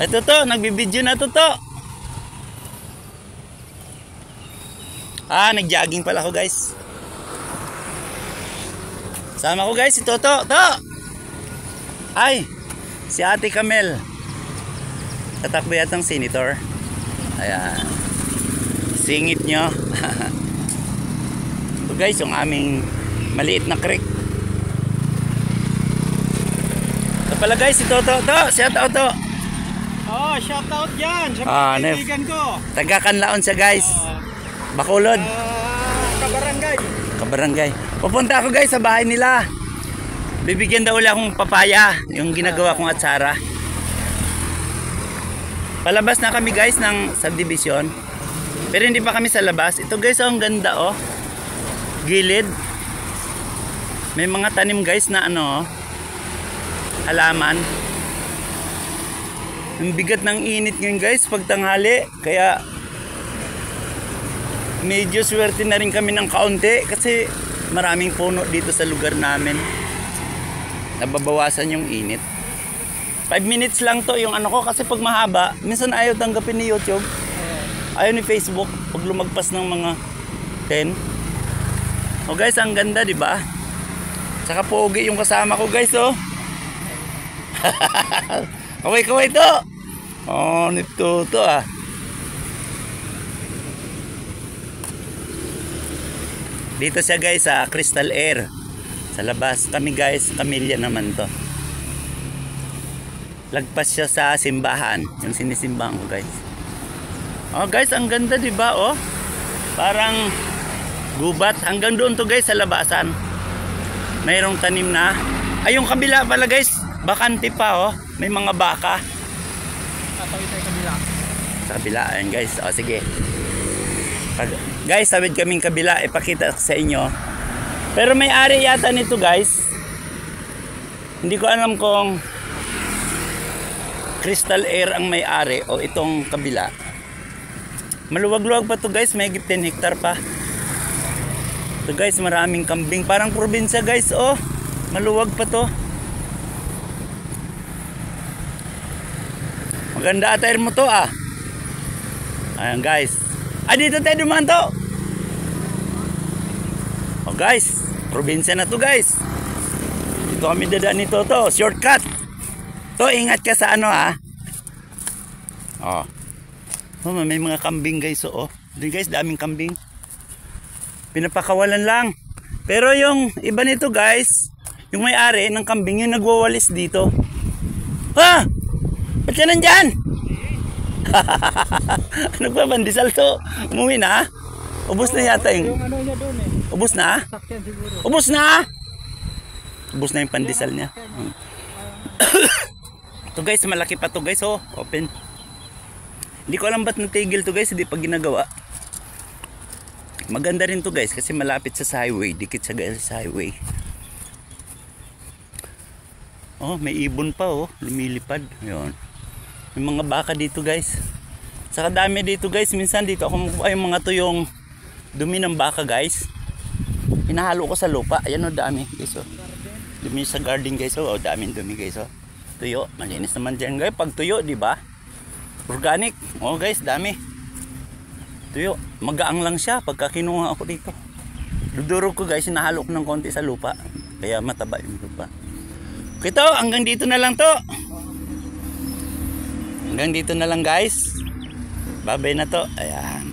Ito to, nagbibideo na to. Nag-jogging pala ako guys. Sama ko guys, si Toto. Ay, si Ate Camel. Tatakbo yatang senator. Ayan. Singit nyo. Ito guys, yung aming maliit na creek. Ito pala guys, si Toto. Shout out to. Oh, shout out dyan sa mga kaibigan ko. Taga-Kanlaon siya guys. Bacolod. Kabarangay. Pupunta ako guys sa bahay nila. Bibigyan daw ulit akong papaya, yung ginagawa kong atsara. Palabas na kami guys ng subdivision. Pero hindi pa kami sa labas. Ito guys, ang ganda oh. Gilid. May mga tanim guys na halaman. Ang bigat ng init ngayon guys pag tanghali. Kaya medyo swerte na rin kami ng kaunti kasi maraming puno dito sa lugar namin. Nababawasan yung init. 5 minutes lang to yung ko kasi pag mahaba, minsan ayaw tanggapin ni YouTube. Ayaw ni Facebook pag lumagpas ng mga 10. Oh guys, ang ganda, di ba? Saka pogi yung kasama ko guys, oh. Kaway to. Oh, nito to ah. Dito siya guys sa Crystal Air. Sa labas. Kami guys, pamilya naman to. Lagpas siya sa simbahan. Yung sinisimbahan ko guys. Oh guys, ang ganda diba oh. Parang gubat. Hanggang doon to guys sa labasan. Mayroong tanim na. Ay yung kabila pala guys. Bakante pa oh. May mga baka. Tatawid tayo kabila. Sa kabila. Ayan guys. O sige. Guys, tawid kaming kabila, ipakita sa inyo. Pero may ari yata nito guys. Hindi ko alam kung Crystal Air ang may ari o itong kabila. Maluwag-luwag pa to guys, may 10 hektar pa. Ito guys, maraming kambing. Parang probinsya guys, oh. Maluwag pa to. Maganda attire mo to ah. Ayan guys. Dito tayo dumaan to. Oh guys, probinsya na to guys. Dito kami dadaan nito to. Shortcut. To, ingat ka sa ha. Oh. Oh, may mga kambing guys oh. Dito guys, daming kambing. Pinapakawalan lang. Pero yung iba nito guys, yung may-ari ng kambing yung nagwawalis dito. Ha? Ba't ka nandyan? Nagpapandisal to. Umuwi na. Ubus na yata yung niya doon eh. Ubus na? Sakyan siguro. Ubus na? Ubus na yung pandesal niya. Ito guys, malaki pa to guys oh. Open. Hindi ko alam ba't natigil to guys. Hindi pa ginagawa. Maganda rin to guys kasi malapit sa highway. Dikit sa guys sa highway. Oh, may ibon pa oh. Lumilipad. Ayun. May mga baka dito guys. Saka dami dito guys. Minsan dito ako makuha yung mga tuyong dumi ng baka guys. Pinahalo ko sa lupa. Ayan o dami guys oh. Dumi sa garden guys oh. Daming dumi guys oh. Tuyo. Malinis naman dyan guys. Pag tuyo diba? Organic. Oh guys dami. Tuyo. Magaang lang siya pagka kinuha ako dito. Dudurog ko guys. Hinahalo ko ng konti sa lupa. Kaya mataba yung lupa. Ito hanggang dito na lang to. Hanggang dito na lang guys. Babay na to. Ayan.